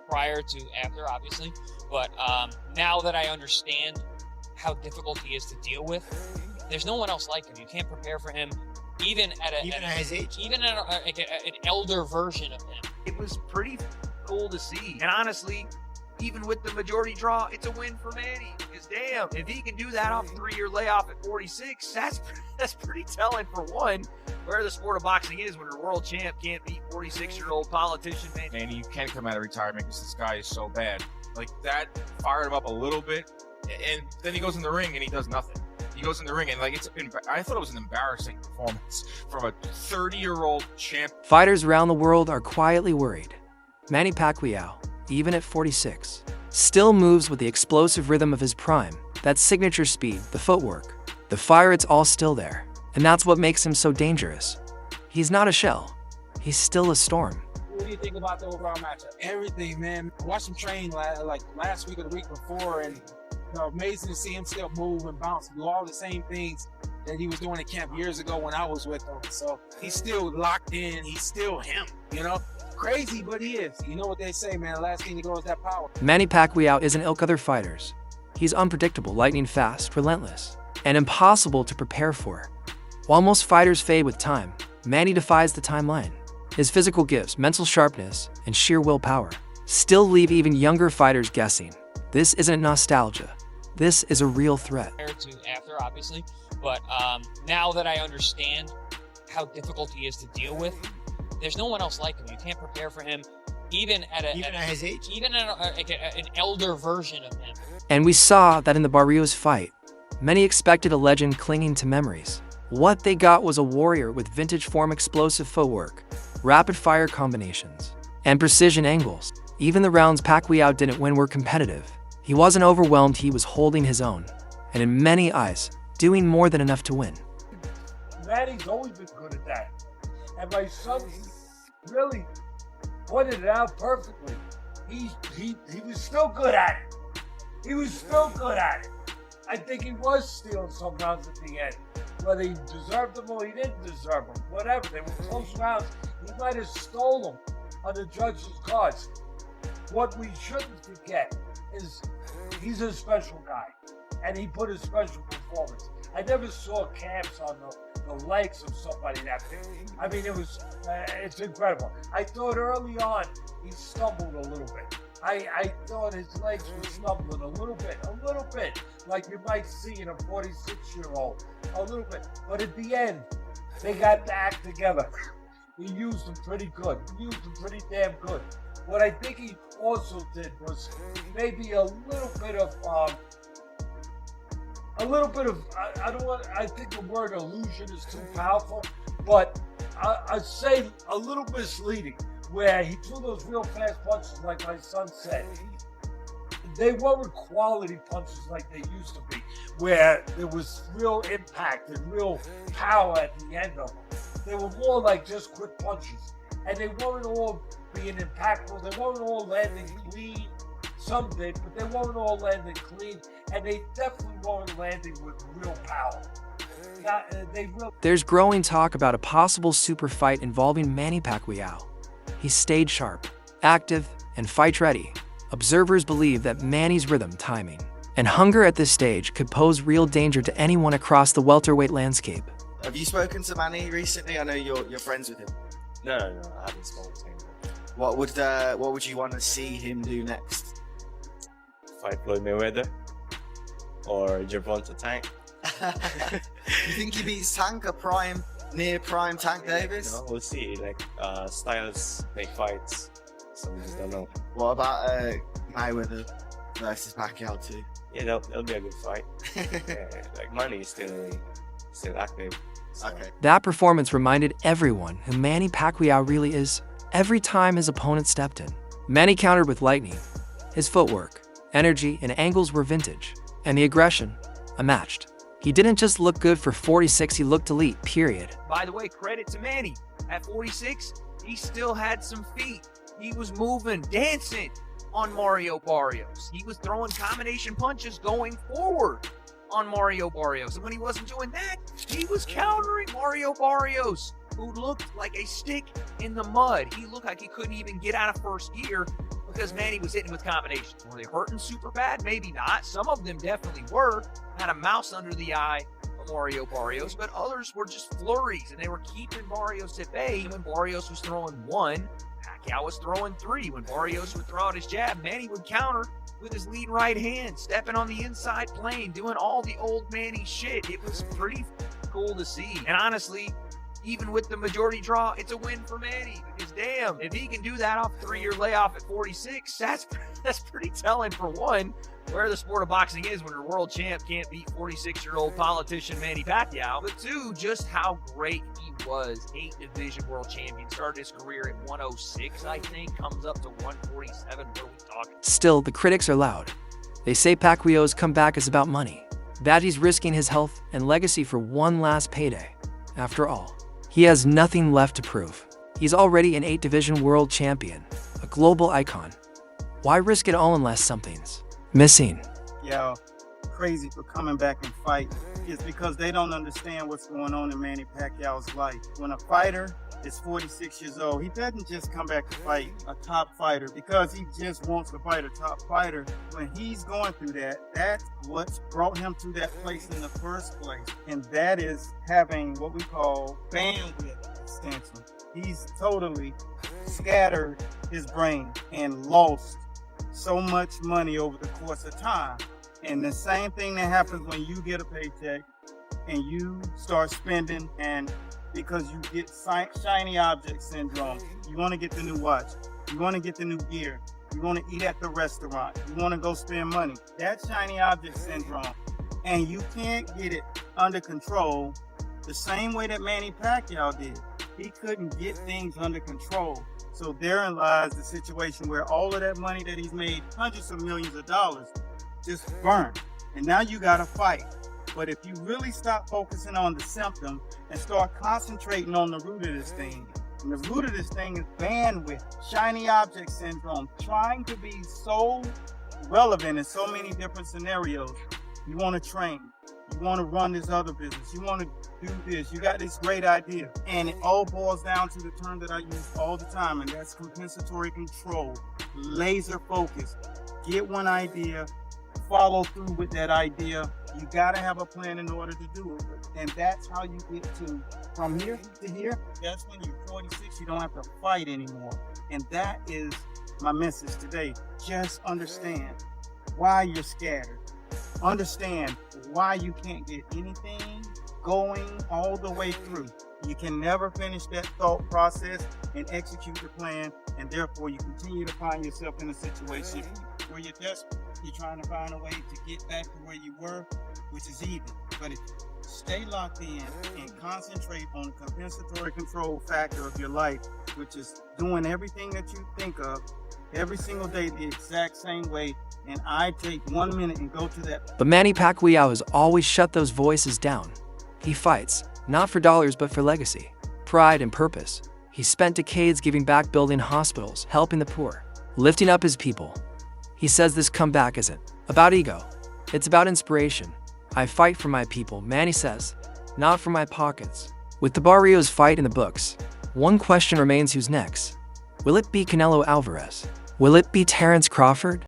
prior to after, obviously. But now that I understand how difficult he is to deal with, there's no one else like him. You can't prepare for him, even at his age, even at an elder version of him. It was pretty cool to see, and honestly, even with the majority draw, it's a win for Manny. Because damn, if he can do that off a 3-year layoff at 46, that's pretty telling for one. Where the sport of boxing is when a world champ can't beat 46-year-old politician, man. Manny, you can't come out of retirement because this guy is so bad. Like, that fired him up a little bit, and then he goes in the ring and he does nothing. He goes in the ring and, like, I thought it was an embarrassing performance from a 30-year-old champ. Fighters around the world are quietly worried. Manny Pacquiao, even at 46, still moves with the explosive rhythm of his prime, that signature speed, the footwork, the fire, it's all still there. And that's what makes him so dangerous. He's not a shell. He's still a storm. What do you think about the overall matchup? Everything, man. Watched him train like last week or the week before, and amazing to see him still move and bounce and do all the same things that he was doing in camp years ago when I was with him. So he's still locked in. He's still him, Crazy, but he is. You know what they say, man. The last thing to go is that power. Manny Pacquiao isn't ilk other fighters. He's unpredictable, lightning fast, relentless, and impossible to prepare for. While most fighters fade with time, Manny defies the timeline. His physical gifts, mental sharpness, and sheer willpower still leave even younger fighters guessing. This isn't nostalgia. This is a real threat. Prior to after, obviously. But now that I understand how difficult he is to deal with, there's no one else like him. You can't prepare for him, even at his age, even at an elder version of him. And we saw that in the Barrios fight. Many expected a legend clinging to memories. What they got was a warrior with vintage form, explosive footwork, rapid-fire combinations, and precision angles. Even the rounds Pacquiao didn't win were competitive. He wasn't overwhelmed, he was holding his own, and in many eyes, doing more than enough to win. Manny's always been good at that. And my son really pointed it out perfectly. He was still good at it. He was still good at it. I think he was stealing some rounds at the end. Whether he deserved them or he didn't deserve them, whatever. They were close rounds. He might have stole them on the judge's cards. What we shouldn't forget is he's a special guy, and he put a special performance. I never saw camps on the legs of somebody that big. I mean, it's incredible. I thought early on he stumbled a little bit. I thought his legs were stumbling a little bit, like you might see in a 46-year-old, a little bit. But at the end, they got the act together. He used them pretty good. He used them pretty damn good. What I think he also did was maybe a little bit of, I think the word illusion is too powerful, but I'd say a little misleading, where he threw those real fast punches like my son said. They weren't quality punches like they used to be, where there was real impact and real power at the end of them. They were more like just quick punches, and they weren't all being impactful. They weren't all landing clean. Some did, but they weren't all landing clean, and they definitely weren't landing with real power. There's growing talk about a possible super fight involving Manny Pacquiao. He's stayed sharp, active, and fight ready. Observers believe that Manny's rhythm, timing, and hunger at this stage could pose real danger to anyone across the welterweight landscape. Have you spoken to Manny recently? I know you're friends with him. No, I haven't spoken to him. What would you want to see him do next? Fight Floyd Mayweather or Gervonta Tank. You think he beats Tank, near prime Tank Davis? We'll see. Styles make fights, so we just don't know. What about Mayweather versus Pacquiao too? Yeah, that'll be a good fight. Manny is still active. So. Okay. That performance reminded everyone who Manny Pacquiao really is. Every time his opponent stepped in, Manny countered with lightning. His footwork, energy, and angles were vintage, and the aggression, unmatched. He didn't just look good for 46, he looked elite, period. By the way, credit to Manny. At 46, he still had some feet. He was moving, dancing on Mario Barrios. He was throwing combination punches going forward on Mario Barrios. And when he wasn't doing that, he was countering Mario Barrios, who looked like a stick in the mud. He looked like he couldn't even get out of first gear because Manny was hitting with combinations. Were they hurting super bad? Maybe not. Some of them definitely were. Had a mouse under the eye of Mario Barrios, but others were just flurries, and they were keeping Barrios at bay. When Barrios was throwing 1, Pacquiao was throwing 3. When Barrios would throw out his jab, Manny would counter with his lead right hand, stepping on the inside plane, doing all the old Manny shit. It was pretty cool to see. And honestly, even with the majority draw, it's a win for Manny. Because damn, if he can do that off a 3-year layoff at 46, that's pretty telling for one, where the sport of boxing is when your world champ can't beat 46-year-old politician Manny Pacquiao. But 2, just how great he was. 8-division world champion. Started his career at 106, I think. Comes up to 147. What are we talking? Still, the critics are loud. They say Pacquiao's comeback is about money, that he's risking his health and legacy for one last payday. After all, he has nothing left to prove. He's already an 8-division world champion, a global icon. Why risk it all unless something's missing? Yo, crazy for coming back and fight is because they don't understand what's going on in Manny Pacquiao's life. When a fighter is 46 years old, he doesn't just come back to fight a top fighter because he just wants to fight a top fighter. When he's going through that, that's what's brought him to that place in the first place. And that is having what we call bandwidth extension. He's totally scattered his brain and lost so much money over the course of time. And the same thing that happens when you get a paycheck and you start spending, and because you get shiny object syndrome, you want to get the new watch, you want to get the new gear, you want to eat at the restaurant, you want to go spend money. That's shiny object syndrome. And you can't get it under control the same way that Manny Pacquiao did. He couldn't get things under control. So therein lies the situation where all of that money that he's made, hundreds of millions of dollars, just burned. And now you got to fight. But if you really stop focusing on the symptom and start concentrating on the root of this thing, and the root of this thing is bandwidth, shiny object syndrome, trying to be so relevant in so many different scenarios. You want to train, you want to run this other business, you want to do this, you got this great idea. And it all boils down to the term that I use all the time, and that's compensatory control, laser focus. Get one idea, follow through with that idea. You got to have a plan in order to do it. And that's how you get to from here to here. That's when you're 46, you don't have to fight anymore. And that is my message today. Just understand why you're scattered. Understand why you can't get anything going all the way through. You can never finish that thought process and execute the plan, and therefore you continue to find yourself in a situation where you're desperate. You're trying to find a way to get back to where you were, which is even. But if you stay locked in and concentrate on the compensatory control factor of your life, which is doing everything that you think of every single day the exact same way, and I take 1 minute and go to that. But Manny Pacquiao has always shut those voices down. He fights, not for dollars but for legacy, pride, and purpose. He spent decades giving back, building hospitals, helping the poor, lifting up his people. He says this comeback isn't about ego, it's about inspiration. I fight for my people, Manny says, not for my pockets. With the Barrios fight in the books, one question remains: who's next? Will it be Canelo Alvarez? Will it be Terence Crawford?